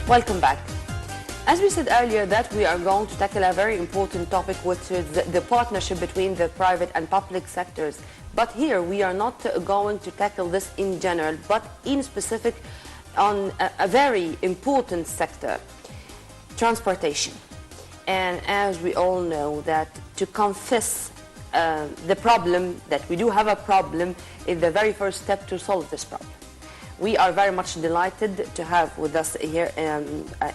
Welcome back. As we said earlier that we are going to tackle a very important topic, which is the partnership between the private and public sectors. But here we are not going to tackle this in general, but in specific on a very important sector, transportation. And as we all know that to confess the problem, that we do have a problem, is the very first step to solve this problem. We are very much delighted to have with us here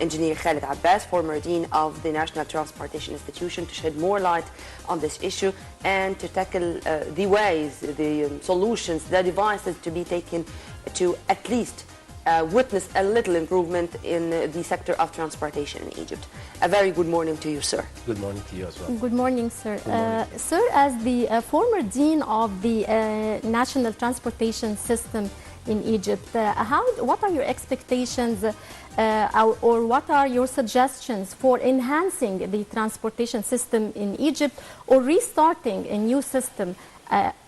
Engineer Khaled Abbas, former Dean of the National Transportation Institution, to shed more light on this issue and to tackle the ways, the solutions, the devices to be taken to at least witness a little improvement in the sector of transportation in Egypt. A very good morning to you, sir. Good morning to you as well. Good morning, sir. Good morning. Sir, as the former Dean of the National Transportation System in Egypt, what are your expectations or what are your suggestions for enhancing the transportation system in Egypt or restarting a new system?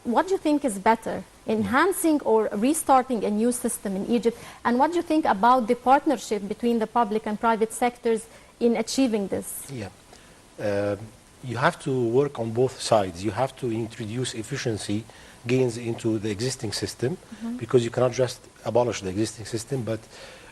What do you think is better, enhancing or restarting a new system in Egypt? And what do you think about the partnership between the public and private sectors in achieving this? Yeah, you have to work on both sides. You have to introduce efficiency gains into the existing system, because you cannot just abolish the existing system, but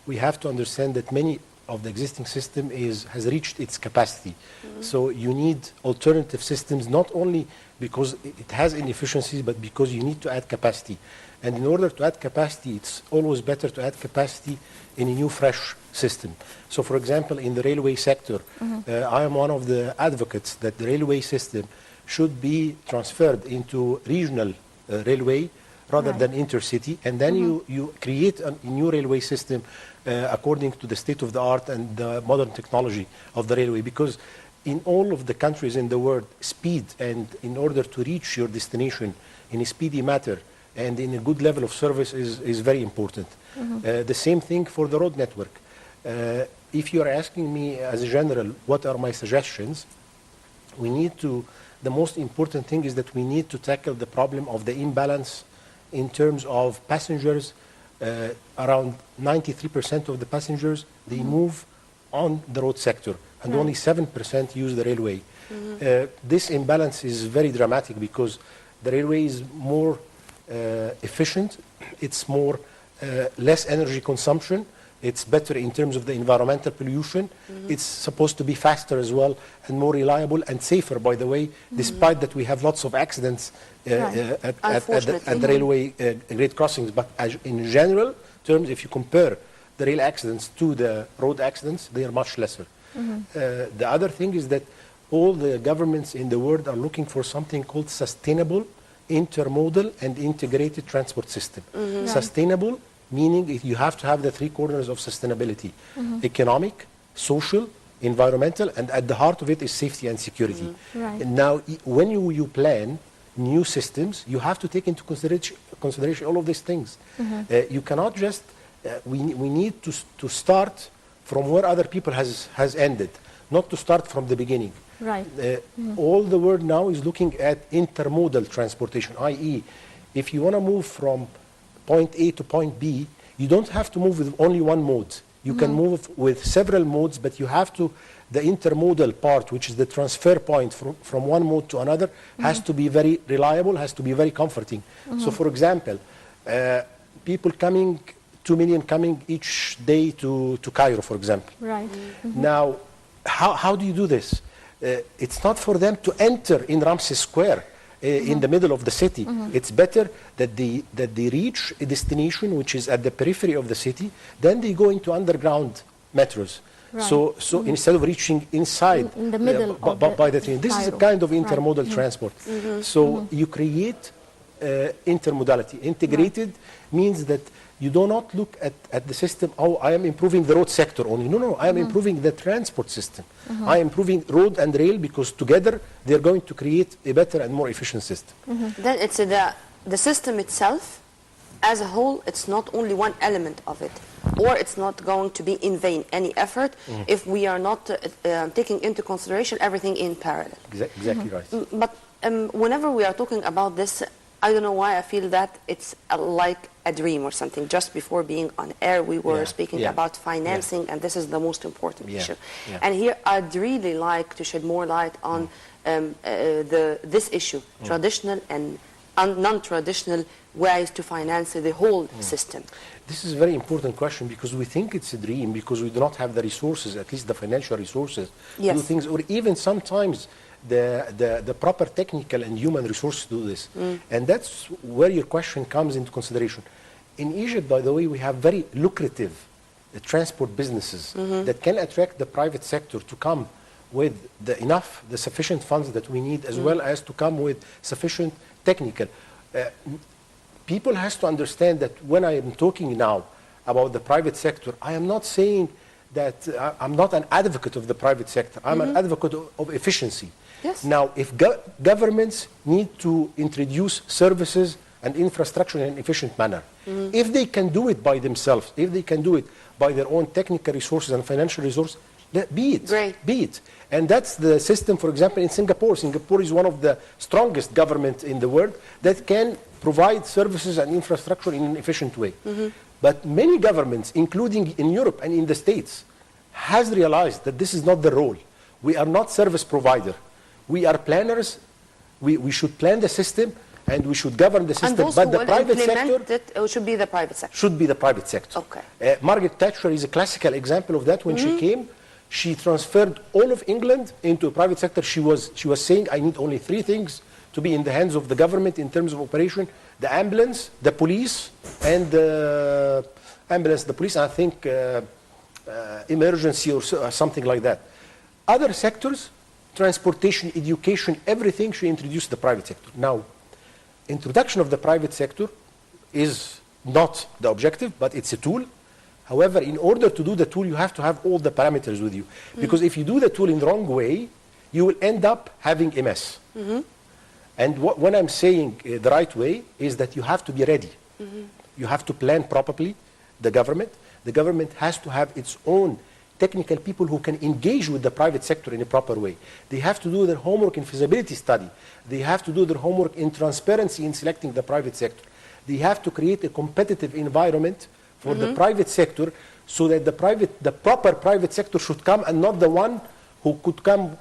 we have to understand that many of the existing system has reached its capacity. So you need alternative systems, not only because it has inefficiencies, but because you need to add capacity. And in order to add capacity, it's always better to add capacity in a new, fresh system. So, for example, in the railway sector, I am one of the advocates that the railway system should be transferred into regional railway rather than intercity, and then you create a new railway system according to the state of the art and the modern technology of the railway, because in all of the countries in the world, speed, and in order to reach your destination in a speedy manner and in a good level of service is very important. The same thing for the road network. If you are asking me as a general what are my suggestions, the most important thing is that we need to tackle the problem of the imbalance in terms of passengers. Around 93% of the passengers, they move on the road sector, and only 7% use the railway. This imbalance is very dramatic because the railway is more efficient, it's more less energy consumption, it's better in terms of the environmental pollution, it's supposed to be faster as well and more reliable and safer, by the way, despite that we have lots of accidents at the railway grade crossings. But in general terms, if you compare the rail accidents to the road accidents, they are much lesser. The other thing is that all the governments in the world are looking for something called sustainable, intermodal and integrated transport system. Sustainable meaning you have to have the three corners of sustainability: economic, social, environmental, and at the heart of it is safety and security. And now, when you plan new systems, you have to take into consideration all of these things. You cannot just, we need to start from where other people has ended, not to start from the beginning. All the world now is looking at intermodal transportation, i.e., if you want to move from point A to point B, you don't have to move with only one mode. You can move with several modes, but you have to, the intermodal part, which is the transfer point from one mode to another, has to be very reliable, has to be very comforting. So, for example, people 2 million coming each day to Cairo, for example. Now, how do you do this? It's not for them to enter in Ramses Square in the middle of the city. It's better that they reach a destination which is at the periphery of the city, then they go into underground metros. So instead of reaching inside in the middle by the train, this is a kind of intermodal transport. So you create intermodality. Integrated means that you do not look at the system, oh, I am improving the road sector only. No, I am improving the transport system. I am improving road and rail because together they are going to create a better and more efficient system. Then it's the system itself as a whole, it's not only one element of it, or it's not going to be in vain any effort if we are not taking into consideration everything in parallel. Exactly right. But whenever we are talking about this, I don't know why I feel that it's like a dream or something. Just before being on air, we were speaking about financing, and this is the most important issue. And here, I'd really like to shed more light on this issue, traditional and non-traditional ways to finance the whole system. This is a very important question because we think it's a dream because we do not have the resources, at least the financial resources, to do things, or even sometimes the proper technical and human resources to do this. And that's where your question comes into consideration. In Egypt, by the way, we have very lucrative transport businesses that can attract the private sector to come with the sufficient funds that we need, as well as to come with sufficient technical. People has to understand that when I am talking now about the private sector, I am not saying that I'm not an advocate of the private sector. I'm an advocate of efficiency. Yes. Now, if governments need to introduce services and infrastructure in an efficient manner, if they can do it by themselves, if they can do it by their own technical resources and financial resources, be it. Great. Be it. And that's the system, for example, in Singapore. Singapore is one of the strongest governments in the world that can provide services and infrastructure in an efficient way. But many governments, including in Europe and in the States, has realized that this is not the role. We are not service provider. We are planners. We should plan the system and we should govern the system. And those but who the private implement sector it should be the private sector. Should be the private sector. Okay. Margaret Thatcher is a classical example of that. When she came, she transferred all of England into a private sector. She was saying, I need only 3 things to be in the hands of the government in terms of operation: the ambulance, the police, and the I think emergency or something like that. Other sectors, transportation, education, everything, she introduced the private sector. Now, introduction of the private sector is not the objective, but it's a tool. However, in order to do the tool, you have to have all the parameters with you. Because if you do the tool in the wrong way, you will end up having a mess. And when I'm saying the right way is that you have to be ready. You have to plan properly the government. The government has to have its own technical people who can engage with the private sector in a proper way. They have to do their homework in feasibility study. They have to do their homework in transparency in selecting the private sector. They have to create a competitive environment for the private sector so that the proper private sector should come and not the one who could come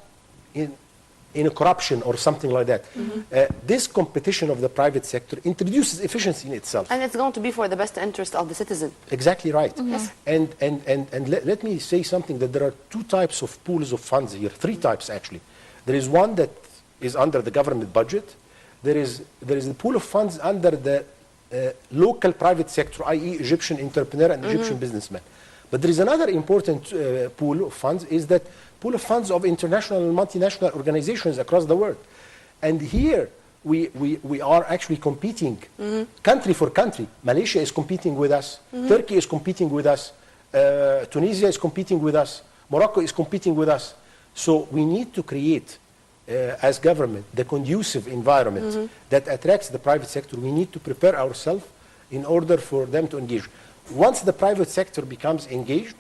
in a corruption or something like that. This competition of the private sector introduces efficiency in itself. And it's going to be for the best interest of the citizen. Exactly right. Yes. And let me say something, that there are 2 types of pools of funds here, 3 types actually. There is one that is under the government budget. There is a pool of funds under the local private sector, i.e. Egyptian entrepreneur and Egyptian businessman. But there is another important pool of funds, is that pool of funds of international and multinational organizations across the world. And here we are actually competing country for country. Malaysia is competing with us. Turkey is competing with us. Tunisia is competing with us. Morocco is competing with us. So we need to create, as government, the conducive environment that attracts the private sector. We need to prepare ourselves in order for them to engage. Once the private sector becomes engaged,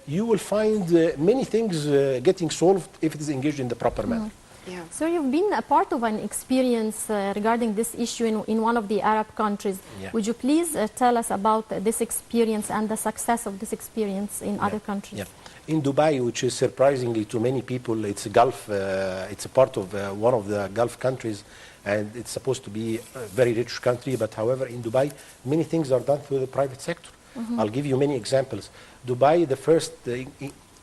you will find many things getting solved if it is engaged in the proper manner. Yeah. So you've been a part of an experience regarding this issue in one of the Arab countries. Yeah. Would you please tell us about this experience and the success of this experience in other countries? Yeah. In Dubai, which is surprisingly to many people, it's a Gulf, it's a part of one of the Gulf countries, and it's supposed to be a very rich country. But however, in Dubai, many things are done through the private sector. I'll give you many examples. Dubai,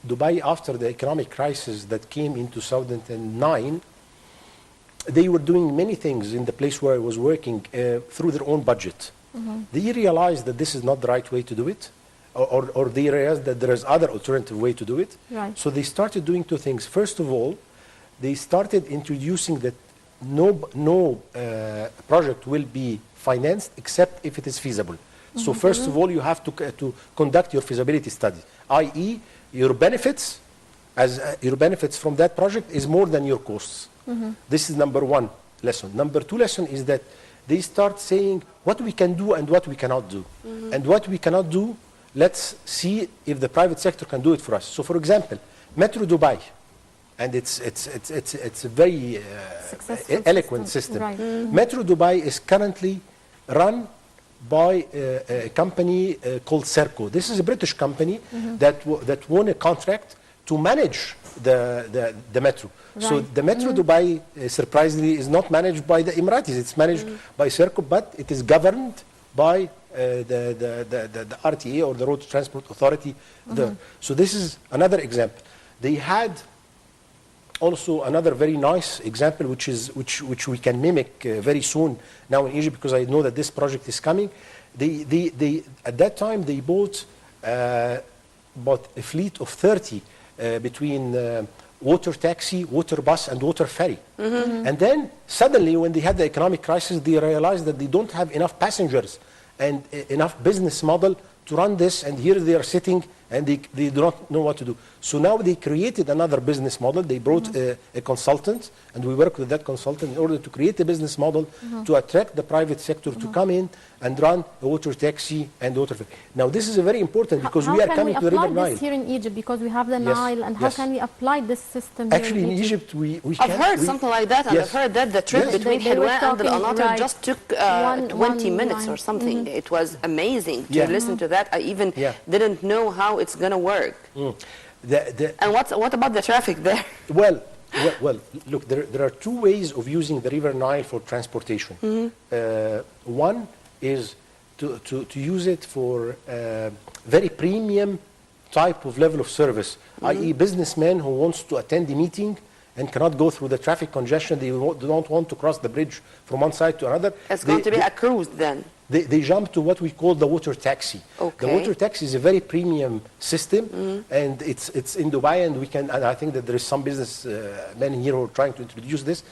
Dubai, after the economic crisis that came in 2009, they were doing many things in the place where I was working through their own budget. They realized that this is not the right way to do it, or they realized that there is other alternative way to do it. Right. So they started doing 2 things. First of all, they started introducing that no project will be financed except if it is feasible. So first of all, you have to conduct your feasibility study, i.e. your benefits from that project is more than your costs. This is number 1 lesson. Number 2 lesson is that they start saying what we can do and what we cannot do. And what we cannot do, let's see if the private sector can do it for us. So for example, Metro Dubai, and it's a very eloquent system. Right. Metro Dubai is currently run by a company called Serco. This is a British company that won a contract to manage the metro. So Right. the Metro Dubai, surprisingly, is not managed by the Emiratis. It's managed by Serco, but it is governed by the RTA, or the Road Transport Authority there. So this is another example. They had also another very nice example, which we can mimic very soon now in Egypt, because I know that this project is coming. They at that time they bought a fleet of 30 between water taxi, water bus, and water ferry. And then suddenly, when they had the economic crisis, they realized that they don't have enough passengers and enough business model to run this, and here they are sitting and they do not know what to do. So now they created another business model. They brought a consultant, and we worked with that consultant in order to create a business model to attract the private sector to come in and run a water taxi and water ferry. Now this is very important, because we are coming to the River How can we apply Nile. this here in Egypt, because we have the Yes, Nile, and how yes. can we apply this system Actually, here in Egypt, we I've can. heard something like that, and Yes. I've heard that the trip Yes. between They were Hilwa and talking, Al-Anatar right. just took One 20 minutes line. or something. It was amazing to Yeah. listen to that. I even Yeah. didn't know how it's going to work. The And what about the traffic there? Well, look, there are two ways of using the River Nile for transportation. One is to use it for very premium type of level of service, i.e. businessmen who wants to attend the meeting and cannot go through the traffic congestion. They don't want to cross the bridge from one side to another. It's going to be a cruise then. They jump to what we call the water taxi. Okay. The water taxi is a very premium system, and it's in Dubai, and I think that there is some business men here who are trying to introduce this.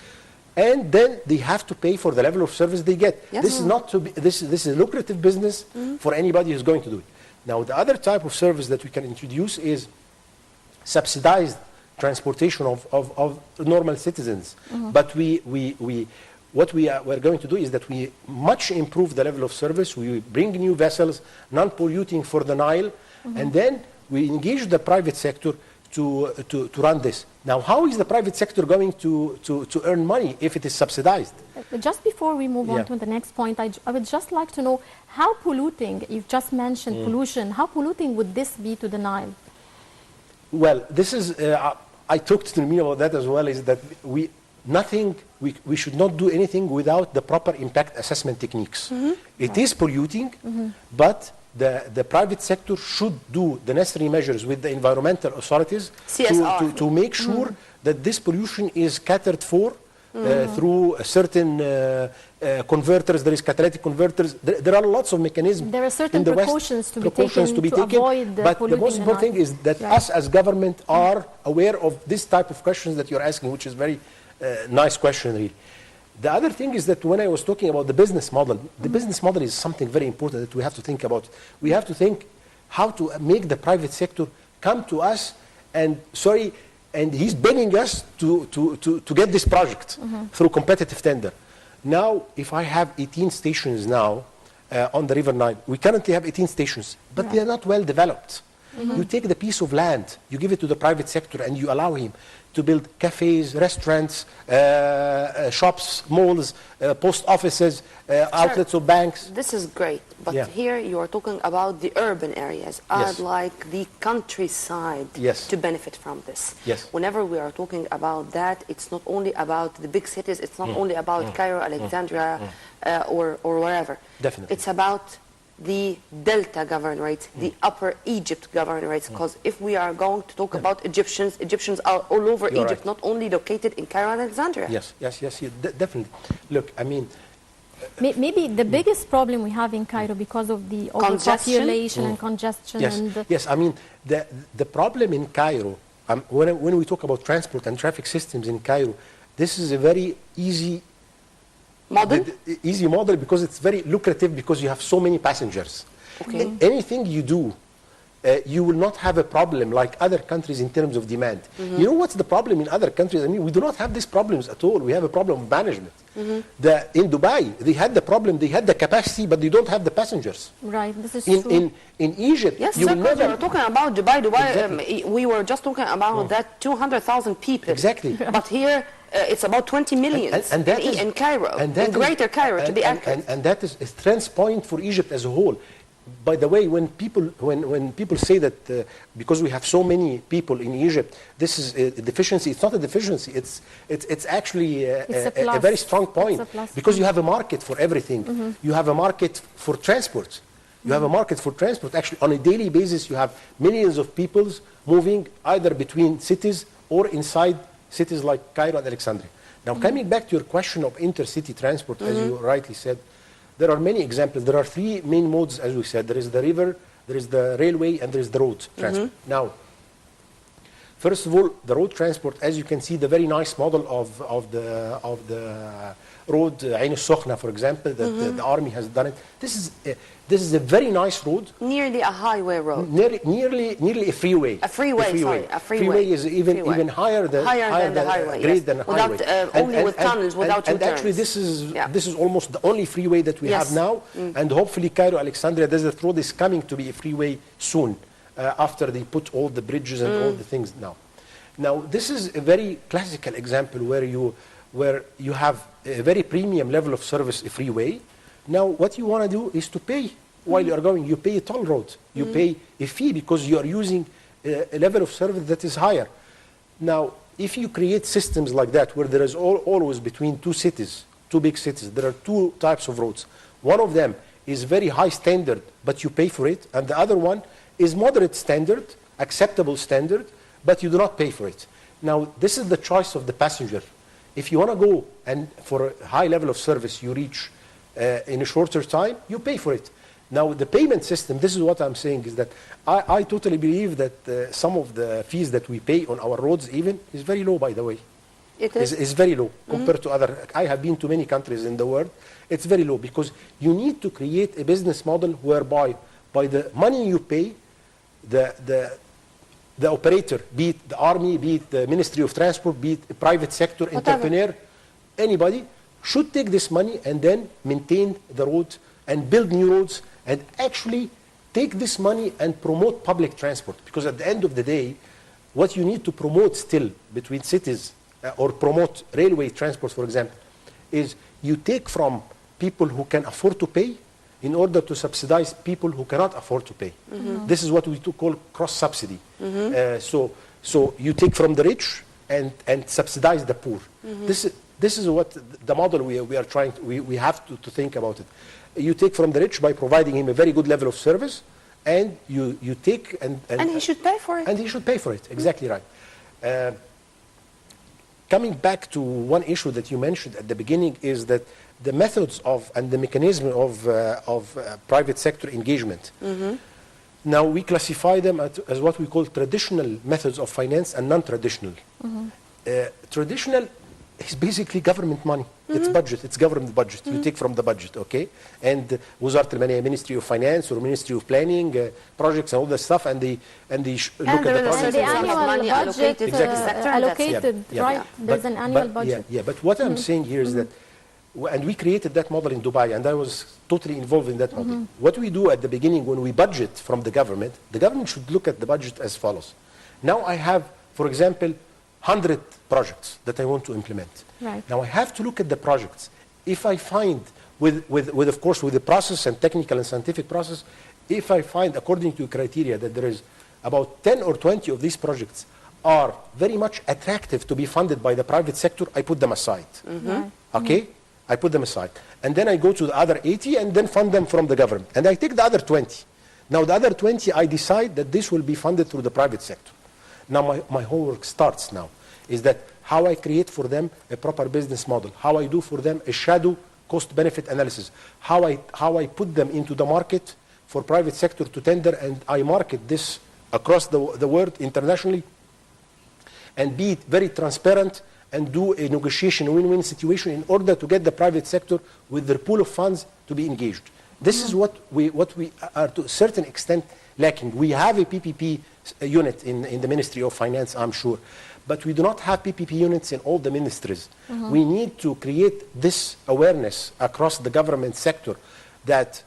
And then they have to pay for the level of service they get. Yes. This is not to be, this is a lucrative business for anybody who's going to do it. Now, the other type of service that we can introduce is subsidized transportation of normal citizens. But what we're going to do is that we much improve the level of service. We bring new vessels, non-polluting for the Nile, and then we engage the private sector to run this. Now, how is the private sector going to earn money if it is subsidized? Just before we move on Yeah. to the next point, I would just like to know how polluting, you've just mentioned pollution, how polluting would this be to the Nile? Well, this is, I talked to me about that as well, is that we should not do anything without the proper impact assessment techniques. It is polluting, but the private sector should do the necessary measures with the environmental authorities CSR. to make sure that this pollution is catered for through certain converters. There is catalytic converters. There are lots of mechanisms. There are certain in the West, precautions to be precautions taken to taken, avoid but the polluting most the important thing Nile. is that Right. us as government are aware of this type of questions that you're asking, which is very nice question, really. The other thing is that when I was talking about the business model, the business model is something very important that we have to think about. We have to think how to make the private sector come to us and he's begging us to get this project through competitive tender. Now, if I have 18 stations now on the River Nile, we currently have 18 stations, but they are not well developed. You take the piece of land, you give it to the private sector, and you allow him to build cafes, restaurants, shops, malls, post offices, outlets of banks. This is great, but Yeah. here you are talking about the urban areas. I'd Yes. like the countryside Yes. to benefit from this. Yes. Whenever we are talking about that, it's not only about the big cities, it's not only about Cairo, Alexandria, or wherever. Definitely. It's about the Delta governorates, the Upper Egypt governorates, because if we are going to talk about Egyptians are all over You're Egypt, right. not only located in Cairo and Alexandria. Yes, definitely. Look, I mean, Maybe the biggest problem we have in Cairo because of the overpopulation and congestion. yes, And yes. I mean, the problem in Cairo, when we talk about transport and traffic systems in Cairo, this is a very easy model because it's very lucrative because you have so many passengers. Okay. Anything you do you will not have a problem like other countries in terms of demand. You know what's the problem in other countries? I mean, we do not have these problems at all. We have a problem of management. In Dubai, they had the problem, they had the capacity, but they don't have the passengers. Right, this is true. In Egypt, Yes, you will exactly. never... We're talking about Dubai. Exactly. We were just talking about that 200,000 people. Exactly. But here, it's about 20 million in Cairo, in Greater Cairo, to be accurate. And that is a strength point for Egypt as a whole. By the way, when people say that because we have so many people in Egypt, this is a deficiency. It's not a deficiency. It's actually a very strong point, because you have a market for everything. You have a market for transport. You have a market for transport. Actually, on a daily basis, you have millions of people moving either between cities or inside cities like Cairo and Alexandria. Now, coming back to your question of intercity transport, as you rightly said, there are many examples. There are three main modes, as we said. There is the river, there is the railway, and there is the road transport. Now, first of all, the road transport, as you can see, the very nice model of the road, Ain al-Sokhna, for example, that the army has done it. This is a very nice road. Nearly a highway road. Nearly a freeway. A freeway. Freeway is even higher than the highway. Grade than a highway. Only with tunnels, without U-turns. And actually, this is almost the only freeway that we have now. And hopefully, Cairo Alexandria Desert Road is coming to be a freeway soon, after they put all the bridges and all the things now. Now, this is a very classical example where you have a very premium level of service, a freeway. Now, what you want to do is to pay while you are going. You pay a toll road. You pay a fee because you are using a level of service that is higher. Now, if you create systems like that, where there is always between two cities, two big cities, there are two types of roads. One of them is very high standard, but you pay for it. And the other one is moderate standard, acceptable standard, but you do not pay for it. Now, this is the choice of the passenger. If you want to go and for a high level of service you reach in a shorter time, you pay for it. Now, the payment system, this is what I'm saying, is that I totally believe that some of the fees that we pay on our roads even is very low, by the way. It is? It's very low compared to other. I have been to many countries in the world. It's very low because you need to create a business model whereby by the money you pay, the operator, be it the army, be it the Ministry of Transport, be it a private sector, entrepreneur, anybody, should take this money and then maintain the road and build new roads and actually take this money and promote public transport. Because at the end of the day, what you need to promote still between cities or promote railway transport, for example, is you take from people who can afford to pay in order to subsidize people who cannot afford to pay. This is what we call cross-subsidy. So you take from the rich and subsidize the poor. This is what the model we are trying to, we have to think about it. You take from the rich by providing him a very good level of service, and you take and he should pay for it. And he should pay for it, exactly right. Coming back to one issue that you mentioned at the beginning is that the methods of and the mechanism of private sector engagement. Now we classify them as what we call traditional methods of finance and non-traditional. Traditional is basically government money. It's budget. It's government budget. You take from the budget, okay? And Wizard al-Maliya, Ministry of Finance or Ministry of Planning, projects and all that stuff, and they look at the projects. The annual money budget allocated, right? There's an annual budget. But what I'm saying here is that, and we created that model in Dubai, and I was totally involved in that model. What we do at the beginning when we budget from the government should look at the budget as follows. Now I have, for example, 100 projects that I want to implement. Right. Now I have to look at the projects. If I find, of course, with the process and technical and scientific process, if I find, according to criteria, that there is about 10 or 20 of these projects are very much attractive to be funded by the private sector, I put them aside. Okay? I put them aside. And then I go to the other 80 and then fund them from the government. And I take the other 20. Now the other 20, I decide that this will be funded through the private sector. Now my homework starts now, is that how I create for them a proper business model, how I do for them a shadow cost-benefit analysis, how I put them into the market for private sector to tender, and I market this across the world internationally, and be very transparent and do a negotiation, win-win situation in order to get the private sector with their pool of funds to be engaged. This is what we are to a certain extent lacking. We have a PPP unit in the Ministry of Finance, I'm sure, but we do not have PPP units in all the ministries. We need to create this awareness across the government sector that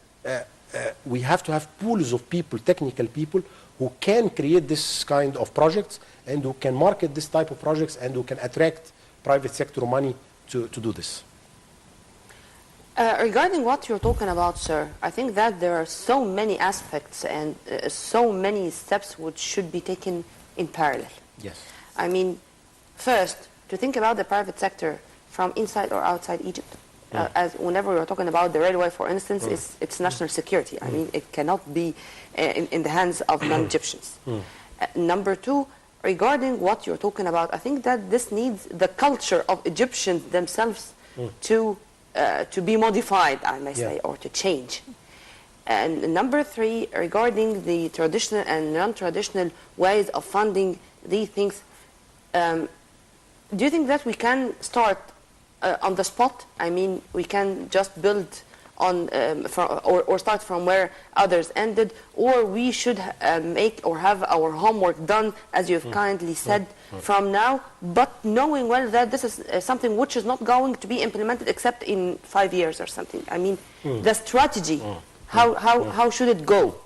we have to have pools of people, technical people, who can create this kind of projects and who can market this type of projects and who can attract private sector money to do this. Regarding what you're talking about, sir, I think that there are so many aspects and so many steps which should be taken in parallel. Yes. I mean, first, to think about the private sector from inside or outside Egypt. As whenever we're talking about the railway, for instance, it's national security. I mean, it cannot be in the hands of non-Egyptians. Number two, regarding what you're talking about, I think that this needs the culture of Egyptians themselves to be modified, I may say, or to change. And number three, regarding the traditional and non-traditional ways of funding these things, do you think that we can start on the spot? I mean, we can just build on or start from where others ended, or we should make or have our homework done, as you've kindly said, from now, but knowing well that this is something which is not going to be implemented except in 5 years or something. I mean, the strategy, how should it go?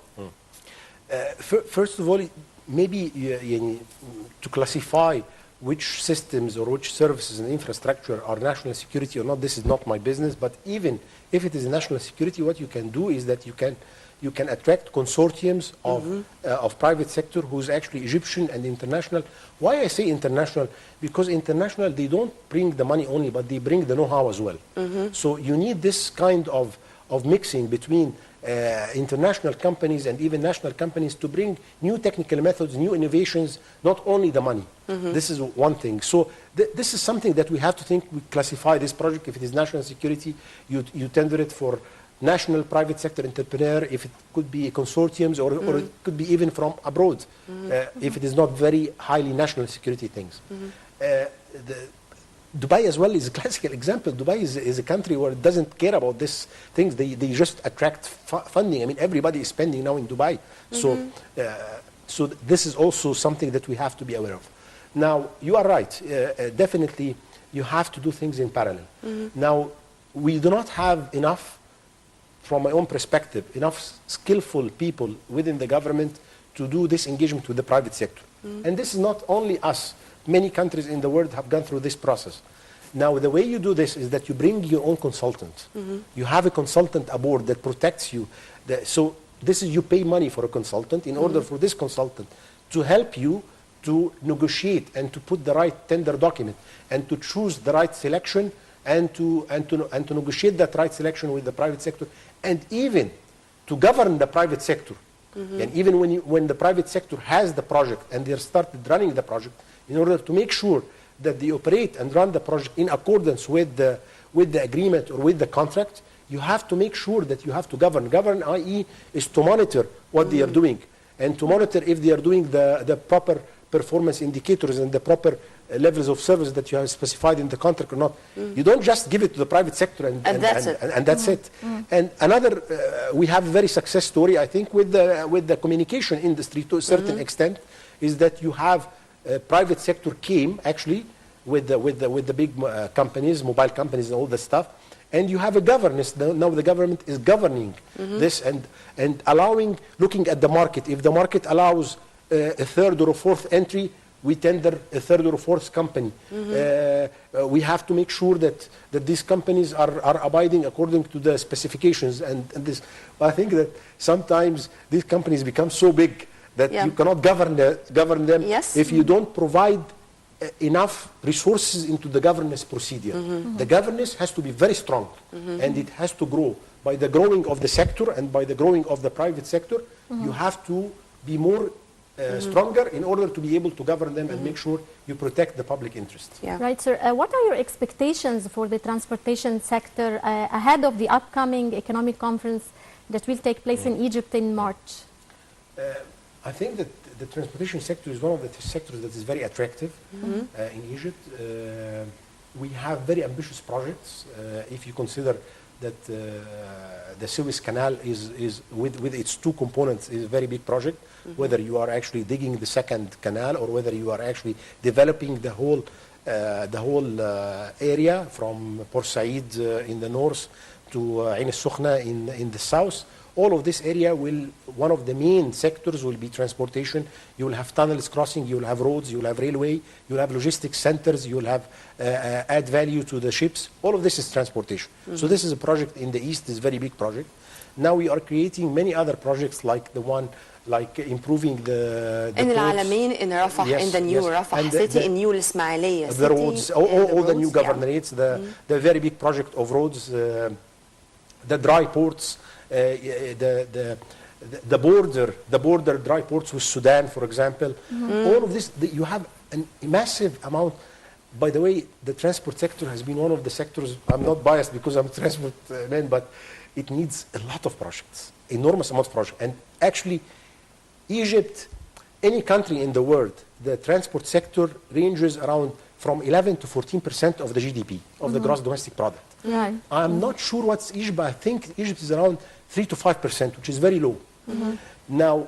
First of all, maybe to classify which systems or which services and infrastructure are national security or not, this is not my business. But even if it is national security, what you can do is that you can attract consortiums of private sector who's actually Egyptian and international. Why I say international? Because international, they don't bring the money only, but they bring the know-how as well. So you need this kind of mixing between international companies and even national companies to bring new technical methods, new innovations, not only the money. This is one thing. So this is something that we have to think. We classify this project. If it is national security, you tender it for national private sector entrepreneur. If it could be consortiums or it could be even from abroad, if it is not very highly national security things. Dubai as well is a classical example. Dubai is a country where it doesn't care about these things. They just attract funding. I mean, everybody is spending now in Dubai. So this is also something that we have to be aware of. Now, you are right. Definitely, you have to do things in parallel. Now, we do not have enough, from my own perspective, enough skillful people within the government to do this engagement with the private sector. And this is not only us. Many countries in the world have gone through this process. Now, the way you do this is that you bring your own consultant. You have a consultant aboard that protects you. So this is, you pay money for a consultant in order for this consultant to help you to negotiate and to put the right tender document and to choose the right selection and to negotiate that right selection with the private sector and even to govern the private sector. And even when the private sector has the project and they're started running the project, in order to make sure that they operate and run the project in accordance with the agreement or with the contract, you have to make sure that you have to govern. Govern, i.e., is to monitor what they are doing and to monitor if they are doing the proper performance indicators and the proper levels of service that you have specified in the contract or not. You don't just give it to the private sector and that's it. And another, we have a very success story, I think, with the communication industry to a certain extent, is that you have private sector came actually with the big companies, mobile companies and all that stuff, and you have a governance. Now the government is governing this and allowing, looking at the market. If the market allows a third or a fourth entry, we tender a third or a fourth company. We have to make sure that these companies are abiding according to the specifications and this. I think that sometimes these companies become so big that you cannot govern them if you don't provide enough resources into the governance procedure. The governance has to be very strong and it has to grow. By the growing of the sector and by the growing of the private sector, you have to be more stronger in order to be able to govern them and make sure you protect the public interest. Right, sir. What are your expectations for the transportation sector ahead of the upcoming economic conference that will take place in Egypt in March? I think that the transportation sector is one of the sectors that is very attractive in Egypt. we have very ambitious projects. If you consider that the Suez Canal is with its two components is a very big project, whether you are actually digging the second canal or whether you are actually developing the whole area from Port Said in the north to Ain al-Sukhna in the south. All of this area one of the main sectors will be transportation. You will have tunnels crossing, you will have roads, you will have railway, you will have logistics centers, you will have add value to the ships. All of this is transportation. So this is a project in the east, is a very big project. Now we are creating many other projects like the one, like improving the in ports. Al-Alamein, in Rafah, Yes, in the new yes. Rafah And city, in new Ismailia the city. roads, all the new roads, yeah. governorates, the very big project of roads, the dry ports, the border dry ports with Sudan, for example. All of this, you have a massive amount. By the way, the transport sector has been one of the sectors, I'm not biased because I'm a transport man, but it needs a lot of projects, enormous amount of projects. And actually, Egypt, any country in the world, the transport sector ranges around from 11 to 14% of the GDP, of the gross domestic product. Right. I'm not sure what's Egypt, but I think Egypt is around 3 to 5%, which is very low. Now,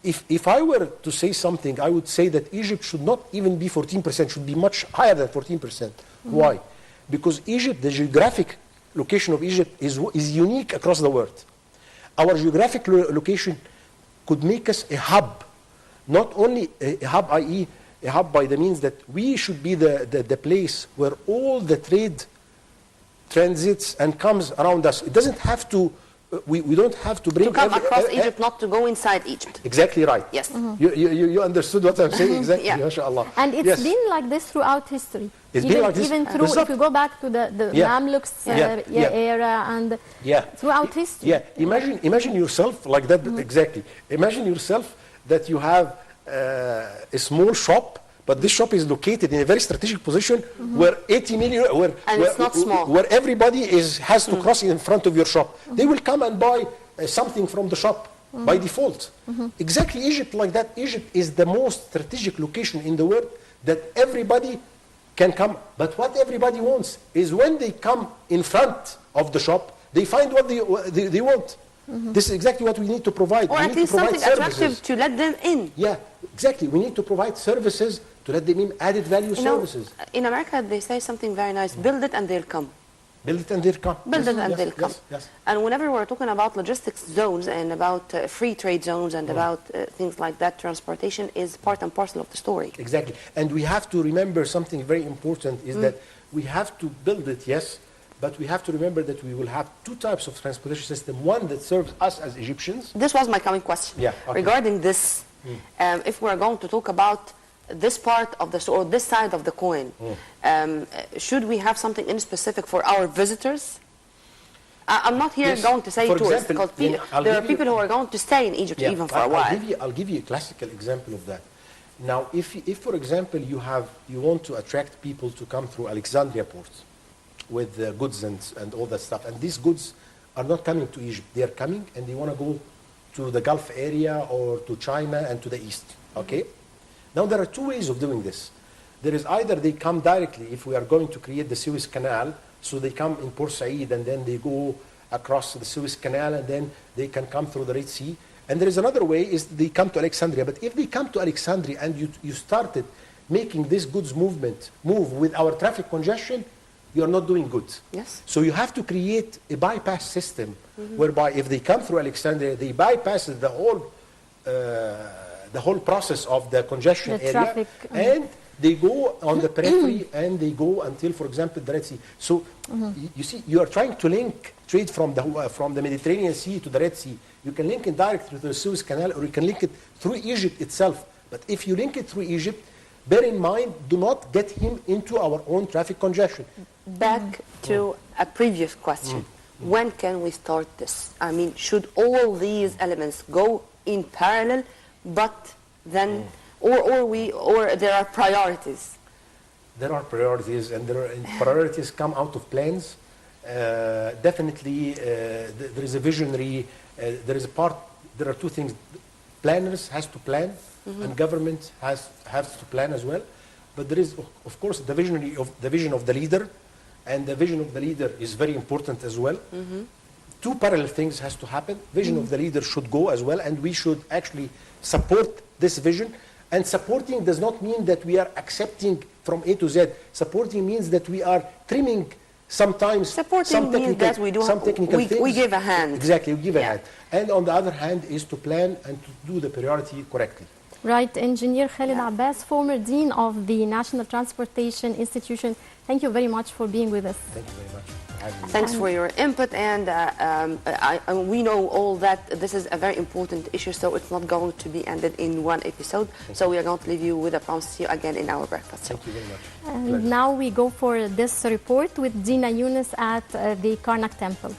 if I were to say something, I would say that Egypt should not even be 14%, should be much higher than 14%. Why? Because Egypt, the geographic location of Egypt is unique across the world. Our geographic location could make us a hub, not only a hub, i.e., a hub by the means that we should be the place where all the trade transits and comes around us. It doesn't have to, we don't have to bring... To come across Egypt, not to go inside Egypt. Exactly right. Yes. You understood what I'm saying? Exactly, Yeah. mashallah. And it's Yes. been like this throughout history. It's even, been like this. even through, It's if you go back to the Yeah. Mamluks Yeah. era and Yeah. throughout history. Yeah, imagine yourself like that, exactly. Imagine yourself that you have a small shop, but this shop is located in a very strategic position where 80 million, And it's not small. where everybody has to cross in front of your shop. They will come and buy something from the shop by default. Exactly, Egypt like that. Egypt is the most strategic location in the world that everybody can come. But what everybody wants is when they come in front of the shop, they find what they want. This is exactly what we need to provide. Or We at need least to provide something attractive services. to let them in. Yeah, exactly. We need to provide services to let them in, added value You know, services. in America, they say something very nice: build it and they'll come. Build it and they'll come. Build Yes, it and yes, they'll come. yes, yes. And whenever we're talking about logistics zones and about free trade zones and about things like that, transportation is part and parcel of the story. Exactly. And we have to remember something very important is that we have to build it, yes, but we have to remember that we will have two types of transportation system. One that serves us as Egyptians. This was my coming question. Yeah, okay. Regarding this, if we're going to talk about this part of the or this side of the coin, should we have something in specific for our visitors? I'm not here Yes. going to say For tourists, example, because I'll there are give you- people who are going to stay in Egypt even for a while. I'll give you a classical example of that. Now, if for example, you want to attract people to come through Alexandria port with goods and all that stuff, and these goods are not coming to Egypt. They are coming and they want to go to the Gulf area or to China and to the east, okay? Now, there are two ways of doing this. There is either they come directly, if we are going to create the Suez Canal, so they come in Port Said and then they go across the Suez Canal and then they can come through the Red Sea. And there is another way, is they come to Alexandria. But if they come to Alexandria and you started making this goods movement move with our traffic congestion, you are not doing good. Yes. So you have to create a bypass system whereby if they come through Alexandria, they bypass the whole process of the congestion The area, traffic, and they go on the periphery and they go until, for example, the Red Sea. So you see, you are trying to link trade from the Mediterranean Sea to the Red Sea. You can link it directly to the Suez Canal, or you can link it through Egypt itself. But if you link it through Egypt, bear in mind, do not get him into our own traffic congestion. Back to a previous question. When can we start this? I mean, should all these elements go in parallel, but then, or there are priorities? There are priorities, and priorities come out of plans. Definitely, there is a visionary. There are two things. Planners has to plan, and government has to plan as well. but there is, of course, the vision of the leader, and the vision of the leader is very important as well. Two parallel things has to happen. Vision of the leader should go as well, and we should actually support this vision. And supporting does not mean that we are accepting from A to Z. Supporting means that we are trimming sometimes Supporting some means that we do some technical things. we give a hand. Exactly, we give a hand. And on the other hand is to plan and to do the priority correctly. Right, Engineer Khaled Abbas, former Dean of the National Transportation Institution. Thank you very much for being with us. Thank you very much for having me. Thanks for your input, and we know all that this is a very important issue, so it's not going to be ended in one episode. So we are going to leave you with a promise to see you again in our breakfast show. Thank you very much. And now we go for this report with Dina Yunus at the Karnak Temple.